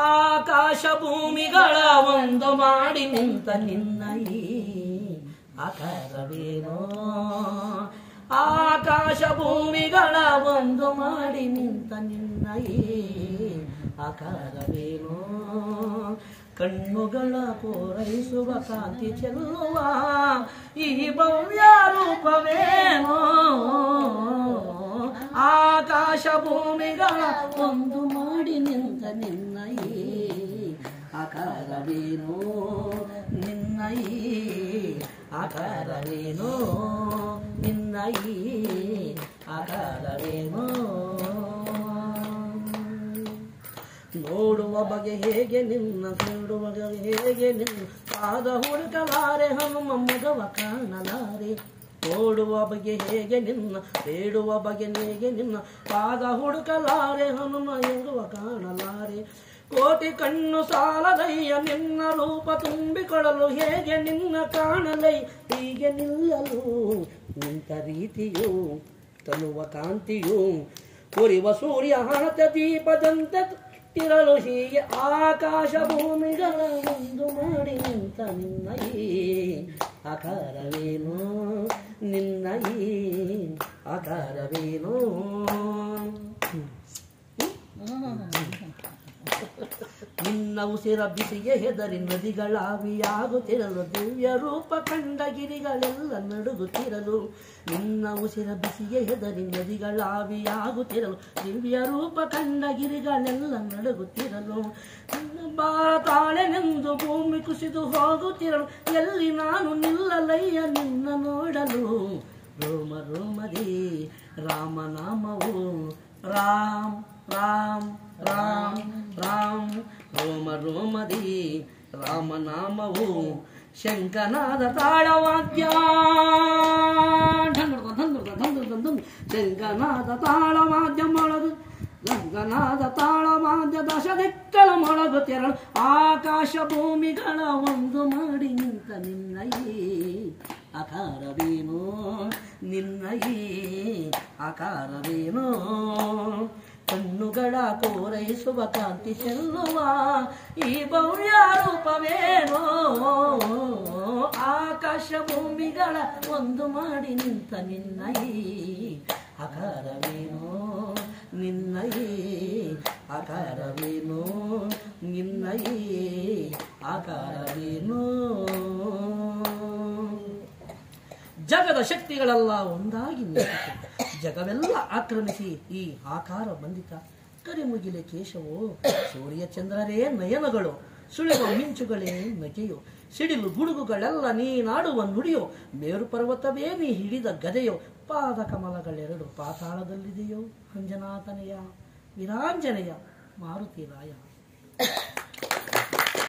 ಆಕಾಶ ಭೂಮಿಗಳ ಒಂದು ಮಾಡಿ ನಿಂತ ನಿನ್ನ ಈ ಆಕಾರವೇನೋ, ಆಕಾಶ ಭೂಮಿಗಳ ಒಂದು ಮಾಡಿ ನಿಂತ ನಿನ್ನ ಈ ಆಕಾರವೇನೋ, ಕಣ್ಣುಗಳ ಕೋರೈಸುವ ಕಾಂತಿ ಚೆಲ್ಲುವ ಈ ಭವ್ಯ ರೂಪವೇನೋ, ಆಕಾಶ ಭೂಮಿಗಳ ಒಂದು ಮಾಡಿ ನಿಂತ ನಿನ್ನ ಈ ಆಕಾರವೇನೋ, ನಿನ್ನ ಈ ಆಕಾರವೇನೋ, ನಿನ್ನ ಈ ಆಕಾರವೇನೋ. ನೋಡುವ ಬಗೆ ಹೇಗೆ ನಿನ್ನ, ನೋಡುವ ಬಗೆ ಹೇಗೆ ನಿನ್ನ ಪಾದ ಹುಡುಕಲಾರೆ ಹನುಮ ಮಗವ ಕಾಣಲಾರೆ. ನೋಡುವ ಬಗೆ ಹೇಗೆ ನಿನ್ನ, ಬೇಡುವ ಬಗೆ ಹೇಗೆ ನಿನ್ನ ಪಾದ ಹುಡುಕಲಾರೆ ಹನುಮ ಎಂಗುವ ಕಾಣಲಾರೆ. ಕೋಟಿ ಕಣ್ಣು ಸಾಲದಯ್ಯ ನಿನ್ನ ರೂಪ ತುಂಬಿಕೊಡಲು, ಹೇಗೆ ನಿನ್ನ ಕಾಣಲೈ ಹೀಗೆ ನಿಲ್ಲಲು. ನಿಂತ ರೀತಿಯು ತನುವ ಕಾಂತಿಯು ಉರಿವ ಸೂರ್ಯ ಹಣತೆ ದೀಪದಂತೆ ತಿರಲು, ಹೀಗೆ ಆಕಾಶ ಭೂಮಿಗಳ ಒಂದು ಮಾಡಿ ನಿಂತ ನಿನ್ನ ಈ ಆಕಾರವೇನೋ, ನಿನ್ನ ಈ ಆಕಾರವೇನೋ. ನಿನ್ನ ಉಸಿರ ಬಿಸಿಗೆ ಹೆದರಿ ನದಿಗಳಾವಿಯಾಗುತ್ತಿರಲು, ದಿವ್ಯ ರೂಪ ಕಂಡ ಗಿರಿಗಳೆಲ್ಲ ನಡುಗುತ್ತಿರಲು. ನಿನ್ನ ಉಸಿರ ಬಿಸಿಗೆ ಹೆದರಿ ನದಿಗಳಾವಿಯಾಗುತ್ತಿರಲು, ದಿವ್ಯ ರೂಪ ಕಂಡ ಗಿರಿಗಳೆಲ್ಲ ನಡುಗುತ್ತಿರಲು. ಬಾತಾಳೆನೆಂದು ಭೂಮಿ ಕುಸಿದು ಹೋಗುತ್ತಿರಲು, ಎಲ್ಲಿ ನಾನು ನಿಲ್ಲಲಯ್ಯ ನಿನ್ನ ನೋಡಲು. ರೋಮ ರೋಮದಿ ರಾಮನಾಮವು, ರಾಮ್ ರಾಮ್ ರಾಮ್ ರಾಮ್, ರೋಮ ರೋಮದಿ ರಾಮನಾಮವು ಶಂಕನಾದ ತಾಳವಾದ್ಯ, ಶಂಕನಾದ ತಾಳವಾದ್ಯ ಮೊಳಗು, ಶಂಕನಾದ ತಾಳವಾದ್ಯ ದಶ ದಿಕ್ಕಲ ಮೊಳಗುತ್ತಿರಲು, ಆಕಾಶ ಭೂಮಿಗಳ ಒಂದು ಮಾಡಿ ನಿಂತ ನಿನ್ನ ಈ ಆಕಾರವೇನೋ, ನಿನ್ನ ಈ ಆಕಾರವೇನೋ. ಕಣ್ಣುಗಳ ಕೋರೈಸುವ ಕಾಂತಿ ಚೆಲ್ಲುವ ಈ ಭವ್ಯ ರೂಪವೇನೋ, ಆಕಾಶ ಭೂಮಿಗಳ ಒಂದು ಮಾಡಿ ನಿಂತ ನಿನ್ನ ಈ ಆಕಾರವೇನೋ, ನಿನ್ನ ಈ ಆಕಾರವೇನೋ, ನಿನ್ನ ಈ ಆಕಾರವೇನೋ. ಜಗದ ಶಕ್ತಿಗಳೆಲ್ಲ ಒಂದಾಗಿ ನಿಂತಿತು, ಜಗವೆಲ್ಲ ಆಕ್ರಮಿಸಿ ಈ ಆಕಾರ ಬಂದಿತ. ಕರಿಮುಗಿಲೆ ಕೇಶವೋ, ಸೂರ್ಯ ಚಂದ್ರರೇ ನಯನಗಳು, ಸುಳಿವ ಮಿಂಚುಗಳೇ ನಗೆಯೋ, ಸಿಡಿಲು ಗುಡುಗುಗಳೆಲ್ಲ ನೀನಾಡುವ ನುಡಿಯೋ, ಮೇರು ಪರ್ವತವೇ ನೀ ಹಿಡಿದ ಗದೆಯೋ, ಪಾದ ಕಮಲಗಳೆರಡು ಪಾತಾಳದಲ್ಲಿದೆಯೋ, ಅಂಜನಾತನೆಯ ವೀರಾಂಜನೆಯ ಮಾರುತಿ ರಾಯ.